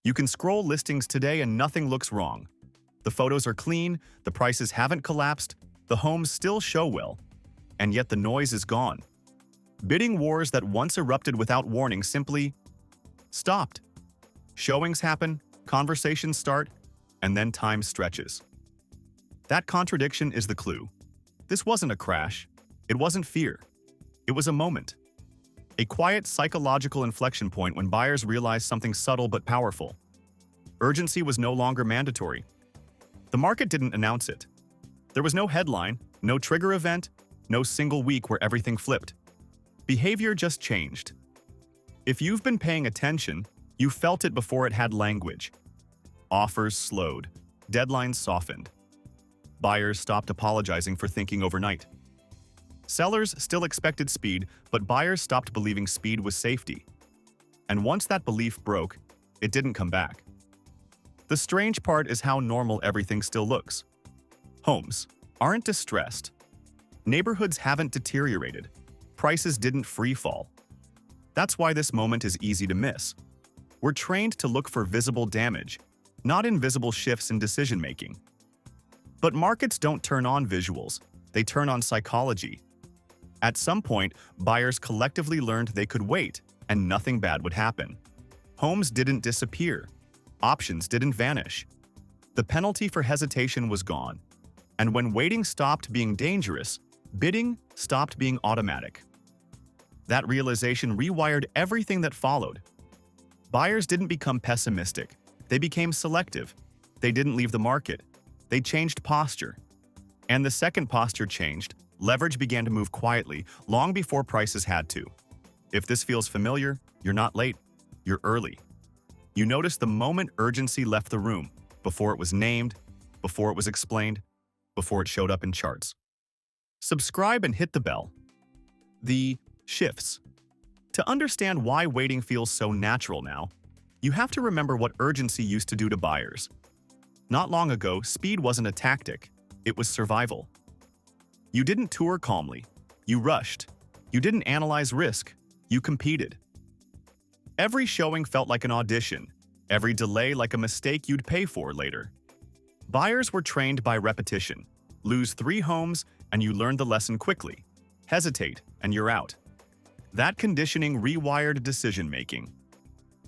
You can scroll listings today and nothing looks wrong. The photos are clean, the prices haven't collapsed, the homes still show well, and yet the noise is gone. Bidding wars that once erupted without warning simply stopped. Showings happen, conversations start, and then time stretches. That contradiction is the clue. This wasn't a crash. It wasn't fear. It was a moment. A quiet psychological inflection point when buyers realized something subtle but powerful. Urgency was no longer mandatory. The market didn't announce it. There was no headline, no trigger event, no single week where everything flipped. Behavior just changed. If you've been paying attention, you felt it before it had language. Offers slowed. Deadlines softened. Buyers stopped apologizing for thinking overnight. Sellers still expected speed, but buyers stopped believing speed was safety. And once that belief broke, it didn't come back. The strange part is how normal everything still looks. Homes aren't distressed. Neighborhoods haven't deteriorated. Prices didn't freefall. That's why this moment is easy to miss. We're trained to look for visible damage, not invisible shifts in decision-making. But markets don't turn on visuals, they turn on psychology. At some point, buyers collectively learned they could wait, and nothing bad would happen. Homes didn't disappear. Options didn't vanish. The penalty for hesitation was gone. And when waiting stopped being dangerous, bidding stopped being automatic. That realization rewired everything that followed. Buyers didn't become pessimistic. They became selective. They didn't leave the market. They changed posture. And the second posture changed, leverage began to move quietly, long before prices had to. If this feels familiar, you're not late, you're early. You notice the moment urgency left the room, before it was named, before it was explained, before it showed up in charts. Subscribe and hit the bell. The shifts. To understand why waiting feels so natural now, you have to remember what urgency used to do to buyers. Not long ago, speed wasn't a tactic, it was survival. You didn't tour calmly, you rushed. You didn't analyze risk, you competed. Every showing felt like an audition, every delay like a mistake you'd pay for later. Buyers were trained by repetition. Lose 3 homes and you learn the lesson quickly. Hesitate and you're out. That conditioning rewired decision-making.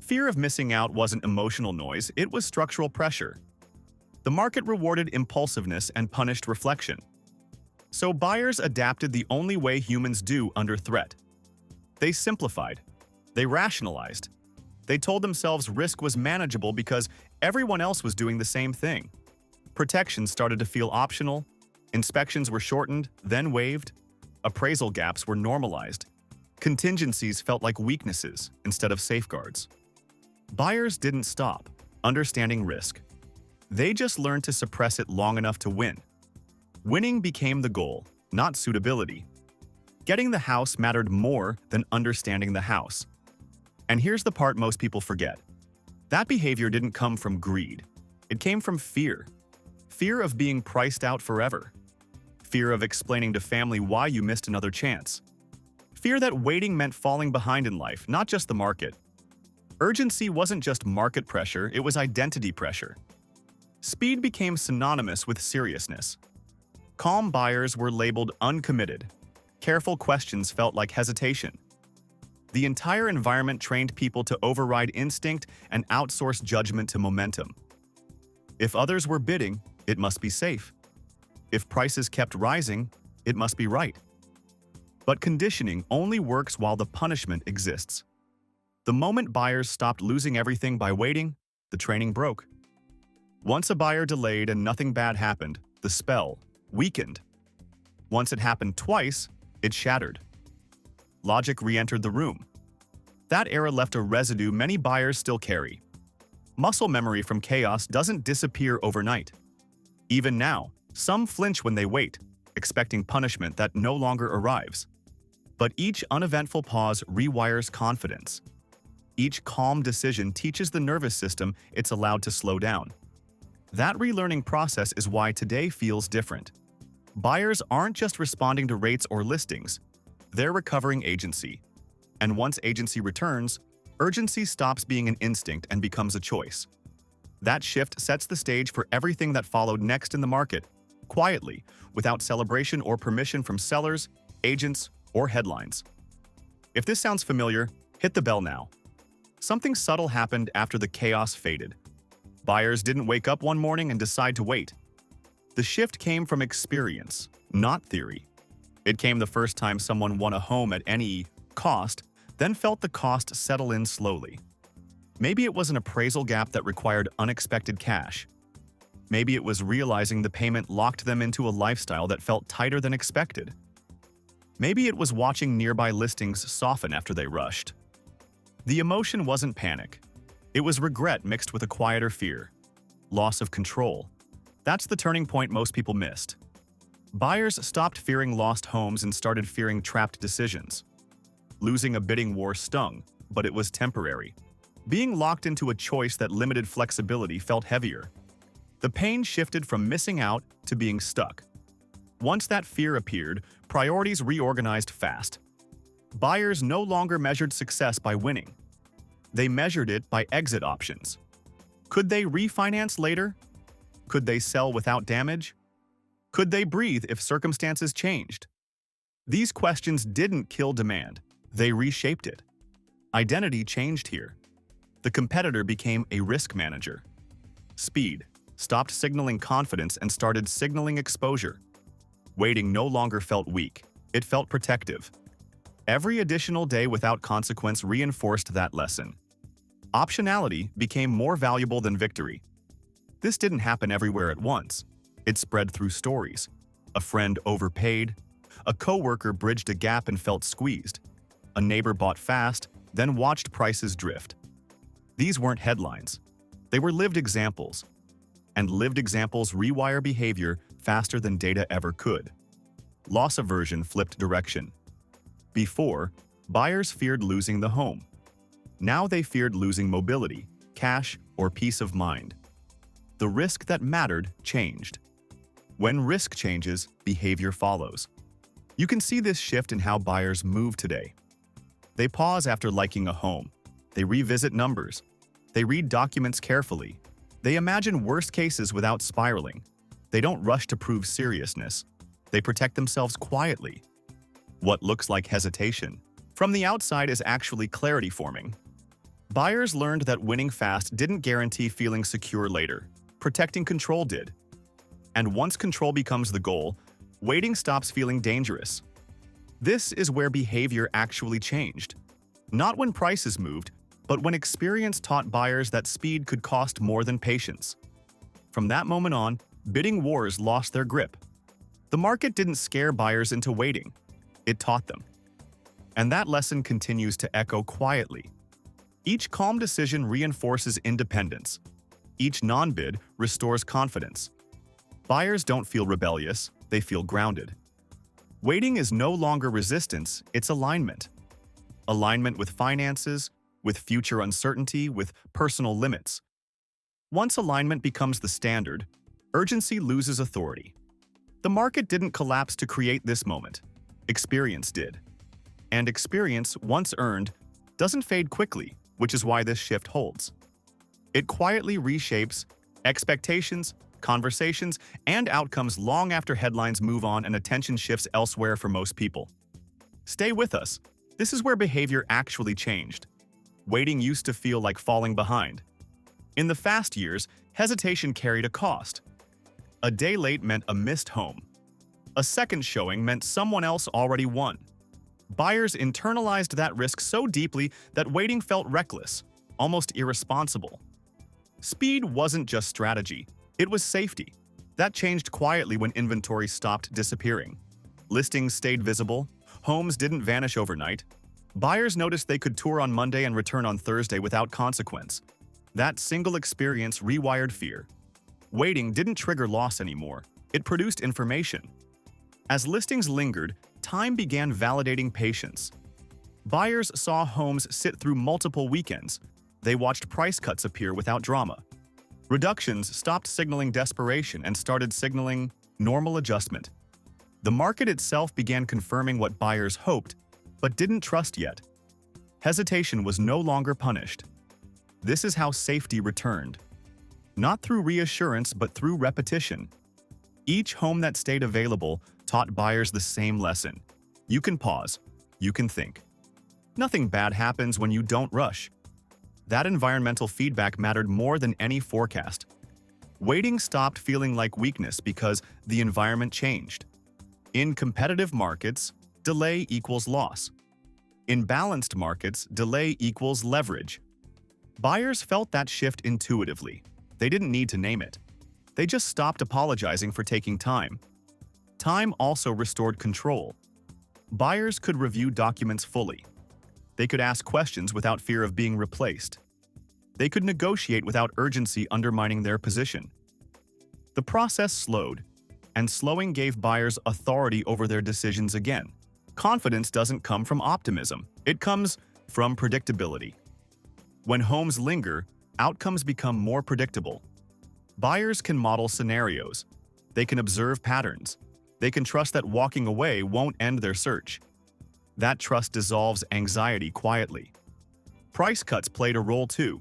Fear of missing out wasn't emotional noise, it was structural pressure. The market rewarded impulsiveness and punished reflection. So buyers adapted the only way humans do under threat. They simplified. They rationalized. They told themselves risk was manageable because everyone else was doing the same thing. Protections started to feel optional. Inspections were shortened, then waived. Appraisal gaps were normalized. Contingencies felt like weaknesses instead of safeguards. Buyers didn't stop understanding risk. They just learned to suppress it long enough to win. Winning became the goal, not suitability. Getting the house mattered more than understanding the house. And here's the part most people forget. That behavior didn't come from greed. It came from fear. Fear of being priced out forever. Fear of explaining to family why you missed another chance. Fear that waiting meant falling behind in life, not just the market. Urgency wasn't just market pressure, it was identity pressure. Speed became synonymous with seriousness. Calm buyers were labeled uncommitted. Careful questions felt like hesitation. The entire environment trained people to override instinct and outsource judgment to momentum. If others were bidding, it must be safe. If prices kept rising, it must be right. But conditioning only works while the punishment exists. The moment buyers stopped losing everything by waiting, the training broke. Once a buyer delayed and nothing bad happened, the spell weakened. Once it happened twice, it shattered. Logic re-entered the room. That era left a residue many buyers still carry. Muscle memory from chaos doesn't disappear overnight. Even now, some flinch when they wait, expecting punishment that no longer arrives. But each uneventful pause rewires confidence. Each calm decision teaches the nervous system it's allowed to slow down. That relearning process is why today feels different. Buyers aren't just responding to rates or listings, they're recovering agency. And once agency returns, Urgency stops being an instinct and becomes a choice. That shift sets the stage for everything that followed next in the market, quietly, without celebration or permission from sellers, agents, or headlines. If this sounds familiar, hit the bell now. Something subtle happened after the chaos faded. Buyers didn't wake up one morning and decide to wait. The shift came from experience, not theory. It came the first time someone won a home at any cost, then felt the cost settle in slowly. Maybe it was an appraisal gap that required unexpected cash. Maybe it was realizing the payment locked them into a lifestyle that felt tighter than expected. Maybe it was watching nearby listings soften after they rushed. The emotion wasn't panic. It was regret mixed with a quieter fear. Loss of control. That's the turning point most people missed. Buyers stopped fearing lost homes and started fearing trapped decisions. Losing a bidding war stung, but it was temporary. Being locked into a choice that limited flexibility felt heavier. The pain shifted from missing out to being stuck. Once that fear appeared, priorities reorganized fast. Buyers no longer measured success by winning. They measured it by exit options. Could they refinance later? Could they sell without damage? Could they breathe if circumstances changed? These questions didn't kill demand. They reshaped it. Identity changed here. The competitor became a risk manager. Speed stopped signaling confidence and started signaling exposure. Waiting no longer felt weak. It felt protective. Every additional day without consequence reinforced that lesson. Optionality became more valuable than victory. This didn't happen everywhere at once. It spread through stories. A friend overpaid. A coworker bridged a gap and felt squeezed. A neighbor bought fast, then watched prices drift. These weren't headlines. They were lived examples. And lived examples rewire behavior faster than data ever could. Loss aversion flipped direction. Before, buyers feared losing the home. Now they feared losing mobility, cash, or peace of mind. The risk that mattered changed. When risk changes, behavior follows. You can see this shift in how buyers move today. They pause after liking a home. They revisit numbers. They read documents carefully. They imagine worst cases without spiraling. They don't rush to prove seriousness. They protect themselves quietly. What looks like hesitation from the outside is actually clarity forming. Buyers learned that winning fast didn't guarantee feeling secure later. Protecting control did. And once control becomes the goal, waiting stops feeling dangerous. This is where behavior actually changed. Not when prices moved, but when experience taught buyers that speed could cost more than patience. From that moment on, bidding wars lost their grip. The market didn't scare buyers into waiting. It taught them. And that lesson continues to echo quietly. Each calm decision reinforces independence. Each non-bid restores confidence. Buyers don't feel rebellious, they feel grounded. Waiting is no longer resistance, it's alignment. Alignment with finances, with future uncertainty, with personal limits. Once alignment becomes the standard, urgency loses authority. The market didn't collapse to create this moment. Experience did. And experience, once earned, doesn't fade quickly, which is why this shift holds. It quietly reshapes expectations, conversations, and outcomes long after headlines move on and attention shifts elsewhere for most people. Stay with us. This is where behavior actually changed. Waiting used to feel like falling behind. In the fast years, hesitation carried a cost. A day late meant a missed home. A second showing meant someone else already won. Buyers internalized that risk so deeply that waiting felt reckless, almost irresponsible. Speed wasn't just strategy, it was safety. That changed quietly when inventory stopped disappearing. Listings stayed visible, homes didn't vanish overnight. Buyers noticed they could tour on Monday and return on Thursday without consequence. That single experience rewired fear. Waiting didn't trigger loss anymore, it produced information. As listings lingered, time began validating patience. Buyers saw homes sit through multiple weekends. They watched price cuts appear without drama. Reductions stopped signaling desperation and started signaling normal adjustment. The market itself began confirming what buyers hoped, but didn't trust yet. Hesitation was no longer punished. This is how safety returned. Not through reassurance, but through repetition. Each home that stayed available taught buyers the same lesson. You can pause. You can think. Nothing bad happens when you don't rush. That environmental feedback mattered more than any forecast. Waiting stopped feeling like weakness because the environment changed. In competitive markets, delay equals loss. In balanced markets, delay equals leverage. Buyers felt that shift intuitively. They didn't need to name it. They just stopped apologizing for taking time. Time also restored control. Buyers could review documents fully. They could ask questions without fear of being replaced. They could negotiate without urgency undermining their position. The process slowed, and slowing gave buyers authority over their decisions again. Confidence doesn't come from optimism. It comes from predictability. When homes linger, outcomes become more predictable. Buyers can model scenarios. They can observe patterns. They can trust that walking away won't end their search. That trust dissolves anxiety quietly. Price cuts played a role too.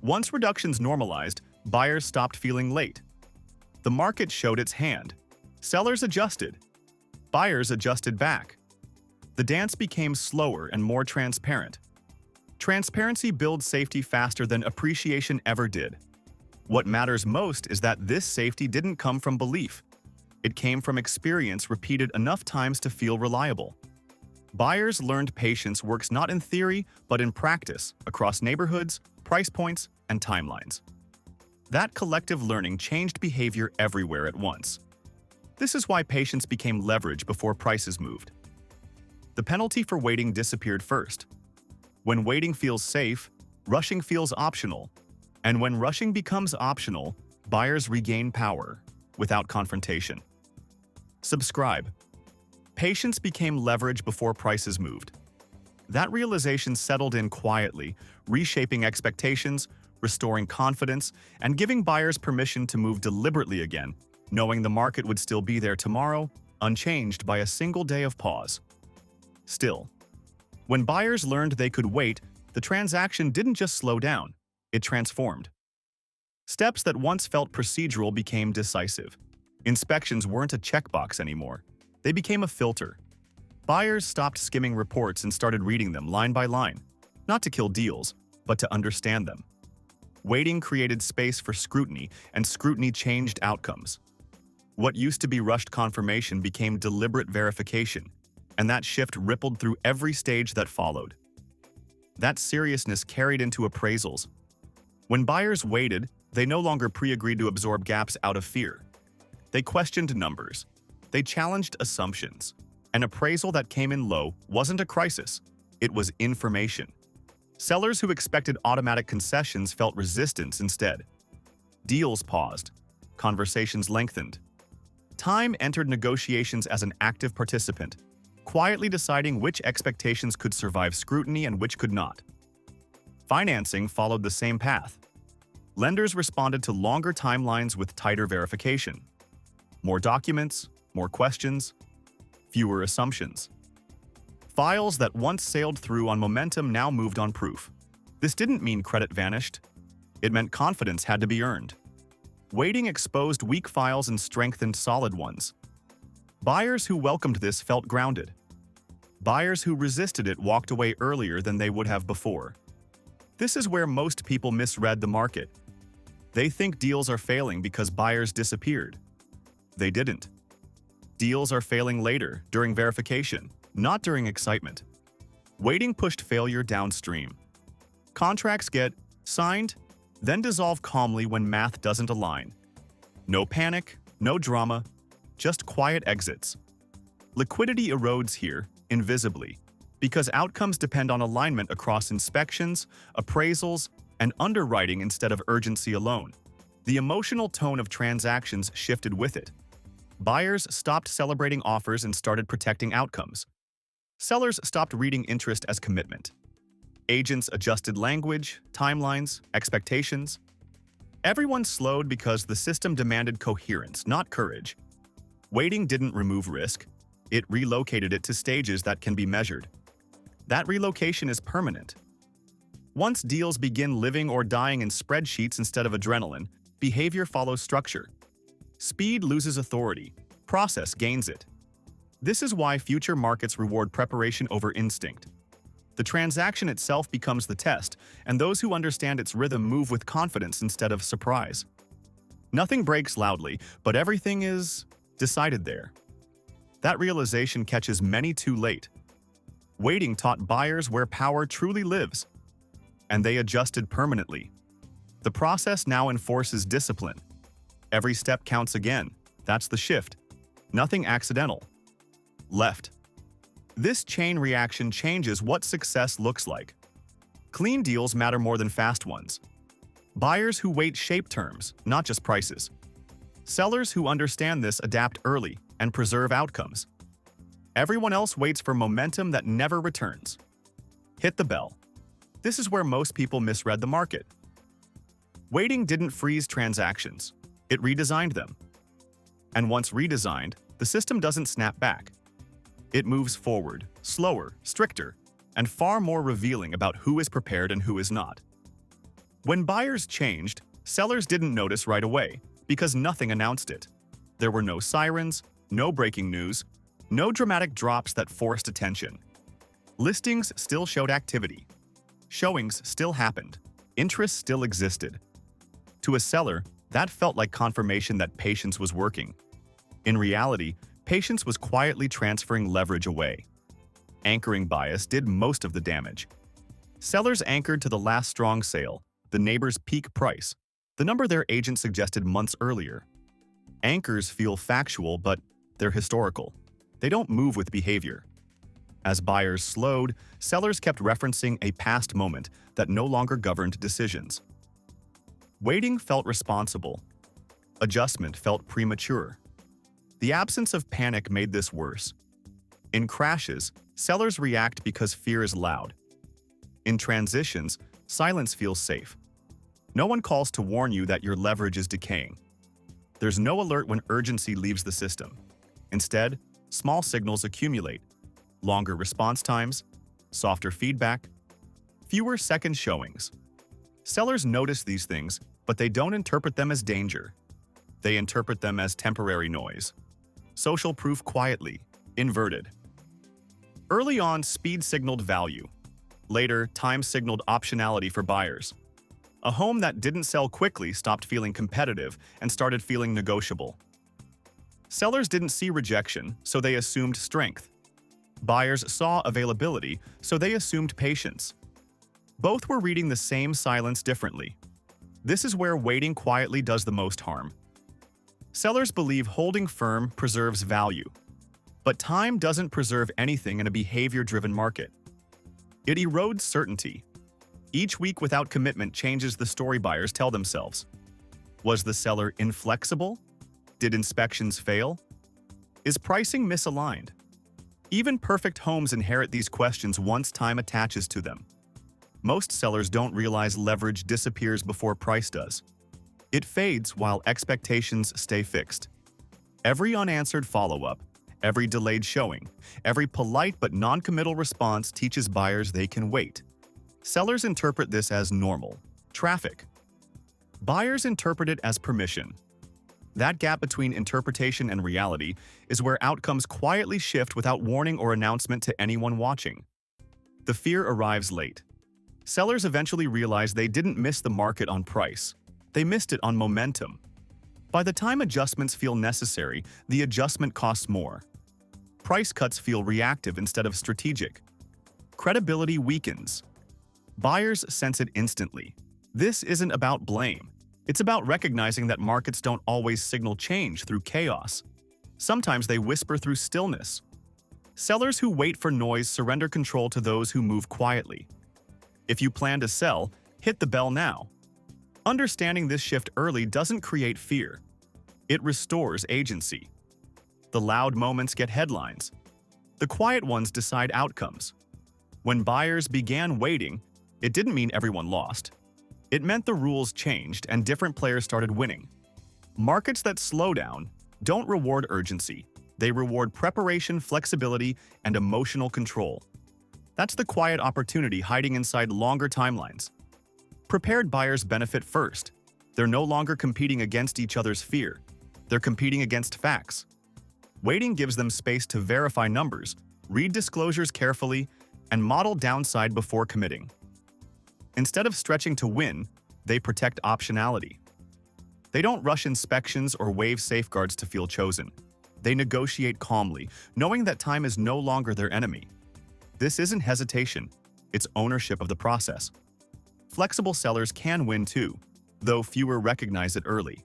Once reductions normalized, buyers stopped feeling late. The market showed its hand. Sellers adjusted. Buyers adjusted back. The dance became slower and more transparent. Transparency builds safety faster than appreciation ever did. What matters most is that this safety didn't come from belief. It came from experience repeated enough times to feel reliable. Buyers learned patience works not in theory, but in practice, across neighborhoods, price points, and timelines. That collective learning changed behavior everywhere at once. This is why patience became leverage before prices moved. The penalty for waiting disappeared first. When waiting feels safe, rushing feels optional. And when rushing becomes optional, buyers regain power without confrontation. Subscribe. Patience became leverage before prices moved. That realization settled in quietly, reshaping expectations, restoring confidence, and giving buyers permission to move deliberately again, knowing the market would still be there tomorrow, unchanged by a single day of pause. Still, when buyers learned they could wait, the transaction didn't just slow down, it transformed. Steps that once felt procedural became decisive. Inspections weren't a checkbox anymore. They became a filter. Buyers stopped skimming reports and started reading them line by line, not to kill deals, but to understand them. Waiting created space for scrutiny, and scrutiny changed outcomes. What used to be rushed confirmation became deliberate verification, and that shift rippled through every stage that followed. That seriousness carried into appraisals. When buyers waited, they no longer pre-agreed to absorb gaps out of fear. They questioned numbers. They challenged assumptions. An appraisal that came in low wasn't a crisis. It was information. Sellers who expected automatic concessions felt resistance instead. Deals paused. Conversations lengthened. Time entered negotiations as an active participant, quietly deciding which expectations could survive scrutiny and which could not. Financing followed the same path. Lenders responded to longer timelines with tighter verification. More documents, more questions, fewer assumptions. Files that once sailed through on momentum now moved on proof. This didn't mean credit vanished. It meant confidence had to be earned. Waiting exposed weak files and strengthened solid ones. Buyers who welcomed this felt grounded. Buyers who resisted it walked away earlier than they would have before. This is where most people misread the market. They think deals are failing because buyers disappeared. They didn't. Deals are failing later, during verification, not during excitement. Waiting pushed failure downstream. Contracts get signed, then dissolve calmly when math doesn't align. No panic, no drama, just quiet exits. Liquidity erodes here, invisibly, because outcomes depend on alignment across inspections, appraisals, and underwriting instead of urgency alone. The emotional tone of transactions shifted with it. Buyers stopped celebrating offers and started protecting outcomes. Sellers stopped reading interest as commitment. Agents adjusted language, timelines, expectations. Everyone slowed because the system demanded coherence, not courage. Waiting didn't remove risk. It relocated it to stages that can be measured. that relocation is permanent. Once deals begin living or dying in spreadsheets instead of adrenaline, behavior follows structure. Speed loses authority. Process gains it. This is why future markets reward preparation over instinct. The transaction itself becomes the test, and those who understand its rhythm move with confidence instead of surprise. Nothing breaks loudly, but everything is decided there. That realization catches many too late. Waiting taught buyers where power truly lives, and they adjusted permanently. The process now enforces discipline. Every step counts again. That's the shift. Nothing accidental. Left. This chain reaction changes what success looks like. Clean deals matter more than fast ones. Buyers who wait shape terms, not just prices. Sellers who understand this adapt early and preserve outcomes. Everyone else waits for momentum that never returns. Hit the bell. This is where most people misread the market. Waiting didn't freeze transactions. It redesigned them. And once redesigned, the system doesn't snap back. It moves forward, slower, stricter, and far more revealing about who is prepared and who is not. When buyers changed, sellers didn't notice right away because nothing announced it. There were no sirens, no breaking news, no dramatic drops that forced attention. Listings still showed activity. Showings still happened. Interest still existed. To a seller, that felt like confirmation that patience was working. In reality, patience was quietly transferring leverage away. Anchoring bias did most of the damage. Sellers anchored to the last strong sale, the neighbor's peak price, the number their agent suggested months earlier. Anchors feel factual, but they're historical. They don't move with behavior. As buyers slowed, sellers kept referencing a past moment that no longer governed decisions. Waiting felt responsible. Adjustment felt premature. The absence of panic made this worse. In crashes, sellers react because fear is loud. In transitions, silence feels safe. No one calls to warn you that your leverage is decaying. There's no alert when urgency leaves the system. Instead, small signals accumulate. Longer response times, softer feedback, fewer second showings. Sellers notice these things, but they don't interpret them as danger. They interpret them as temporary noise. Social proof quietly, inverted. Early on, speed signaled value. Later, time signaled optionality for buyers. A home that didn't sell quickly stopped feeling competitive and started feeling negotiable. Sellers didn't see rejection, so they assumed strength. Buyers saw availability, so they assumed patience. Both were reading the same silence differently. This is where waiting quietly does the most harm. Sellers believe holding firm preserves value. But time doesn't preserve anything in a behavior-driven market. It erodes certainty. Each week without commitment changes the story buyers tell themselves. Was the seller inflexible? Did inspections fail? Is pricing misaligned? Even perfect homes inherit these questions once time attaches to them. Most sellers don't realize leverage disappears before price does. It fades while expectations stay fixed. Every unanswered follow-up, every delayed showing, every polite but non-committal response teaches buyers they can wait. Sellers interpret this as normal, traffic. Buyers interpret it as permission. That gap between interpretation and reality is where outcomes quietly shift without warning or announcement to anyone watching. The fear arrives late. Sellers eventually realize they didn't miss the market on price. They missed it on momentum. By the time adjustments feel necessary, the adjustment costs more. Price cuts feel reactive instead of strategic. Credibility weakens. Buyers sense it instantly. This isn't about blame. It's about recognizing that markets don't always signal change through chaos. Sometimes they whisper through stillness. Sellers who wait for noise surrender control to those who move quietly. If you plan to sell, hit the bell now. Understanding this shift early doesn't create fear. It restores agency. The loud moments get headlines. The quiet ones decide outcomes. When buyers began waiting, it didn't mean everyone lost. It meant the rules changed and different players started winning. Markets that slow down don't reward urgency. They reward preparation, flexibility, and emotional control. That's the quiet opportunity hiding inside longer timelines. Prepared buyers benefit first. They're no longer competing against each other's fear. They're competing against facts. Waiting gives them space to verify numbers, read disclosures carefully, and model downside before committing. Instead of stretching to win, they protect optionality. They don't rush inspections or waive safeguards to feel chosen. They negotiate calmly, knowing that time is no longer their enemy. This isn't hesitation, it's ownership of the process. Flexible sellers can win too, though fewer recognize it early.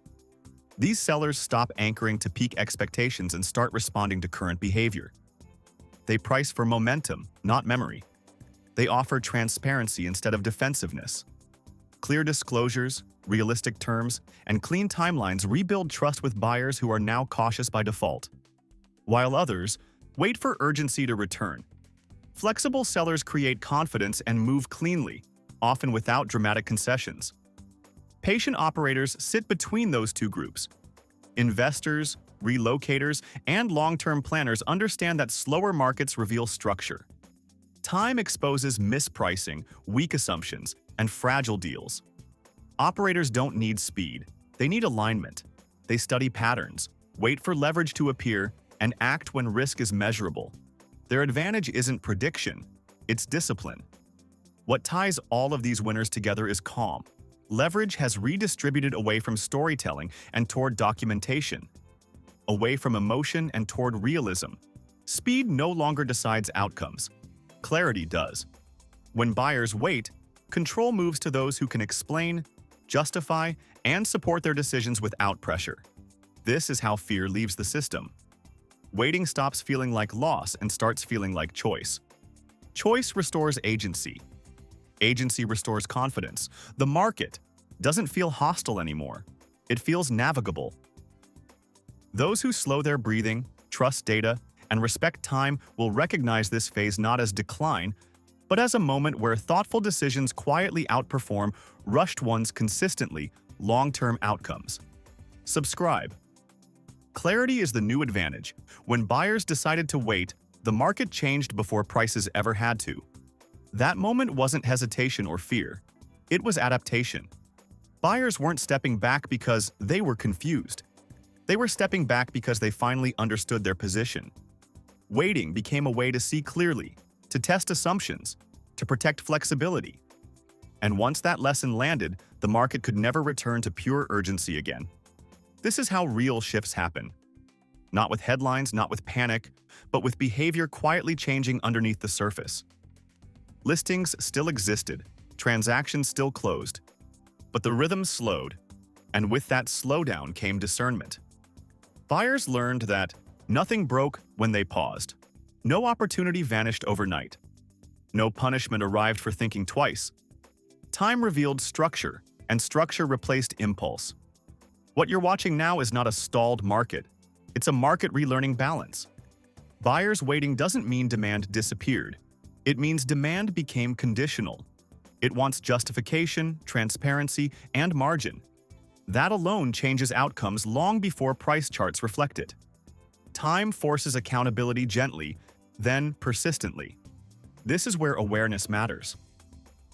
These sellers stop anchoring to peak expectations and start responding to current behavior. They price for momentum, not memory. They offer transparency instead of defensiveness. Clear disclosures, realistic terms, and clean timelines rebuild trust with buyers who are now cautious by default. While others wait for urgency to return. Flexible sellers create confidence and move cleanly, often without dramatic concessions. Patient operators sit between those two groups. Investors, relocators, and long-term planners understand that slower markets reveal structure. Time exposes mispricing, weak assumptions, and fragile deals. Operators don't need speed, they need alignment. They study patterns, wait for leverage to appear, and act when risk is measurable. Their advantage isn't prediction, it's discipline. What ties all of these winners together is calm. Leverage has redistributed away from storytelling and toward documentation, away from emotion and toward realism. Speed no longer decides outcomes. Clarity does. When buyers wait, control moves to those who can explain, justify, and support their decisions without pressure. This is how fear leaves the system. Waiting stops feeling like loss and starts feeling like choice. Choice restores agency. Agency restores confidence. The market doesn't feel hostile anymore. It feels navigable. Those who slow their breathing, trust data, and respect time will recognize this phase not as decline, but as a moment where thoughtful decisions quietly outperform rushed ones consistently, long-term outcomes. Subscribe. Clarity is the new advantage. When buyers decided to wait, the market changed before prices ever had to. That moment wasn't hesitation or fear. It was adaptation. Buyers weren't stepping back because they were confused. They were stepping back because they finally understood their position. Waiting became a way to see clearly, to test assumptions, to protect flexibility. And once that lesson landed, the market could never return to pure urgency again. This is how real shifts happen. Not with headlines, not with panic, but with behavior quietly changing underneath the surface. Listings still existed, transactions still closed, but the rhythm slowed, and with that slowdown came discernment. Buyers learned that nothing broke when they paused. No opportunity vanished overnight. No punishment arrived for thinking twice. Time revealed structure, and structure replaced impulse. What you're watching now is not a stalled market. It's a market relearning balance. Buyers waiting doesn't mean demand disappeared. It means demand became conditional. It wants justification, transparency, and margin. That alone changes outcomes long before price charts reflect it. Time forces accountability gently, then persistently. This is where awareness matters.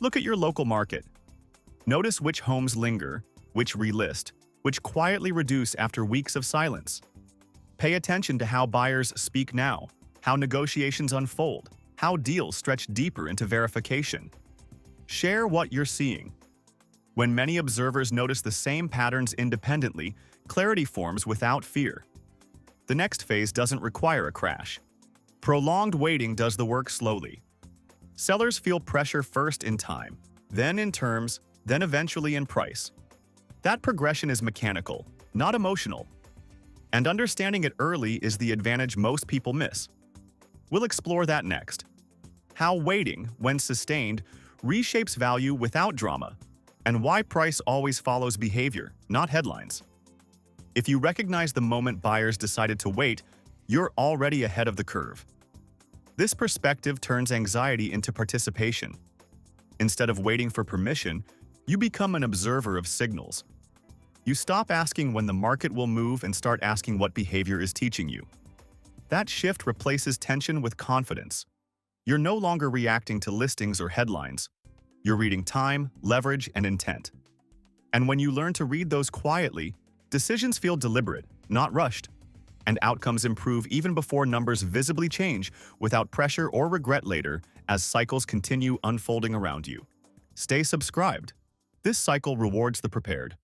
Look at your local market. Notice which homes linger, which relist, which quietly reduce after weeks of silence. Pay attention to how buyers speak now, how negotiations unfold, how deals stretch deeper into verification. Share what you're seeing. When many observers notice the same patterns independently, clarity forms without fear. The next phase doesn't require a crash. Prolonged waiting does the work slowly. Sellers feel pressure first in time, then in terms, then eventually in price. That progression is mechanical, not emotional. And understanding it early is the advantage most people miss. We'll explore that next. How waiting, when sustained, reshapes value without drama, and why price always follows behavior, not headlines. If you recognize the moment buyers decided to wait, you're already ahead of the curve. This perspective turns anxiety into participation. Instead of waiting for permission, you become an observer of signals. You stop asking when the market will move and start asking what behavior is teaching you. That shift replaces tension with confidence. You're no longer reacting to listings or headlines. You're reading time, leverage, and intent. And when you learn to read those quietly, decisions feel deliberate, not rushed, and outcomes improve even before numbers visibly change without pressure or regret later as cycles continue unfolding around you. Stay subscribed. This cycle rewards the prepared.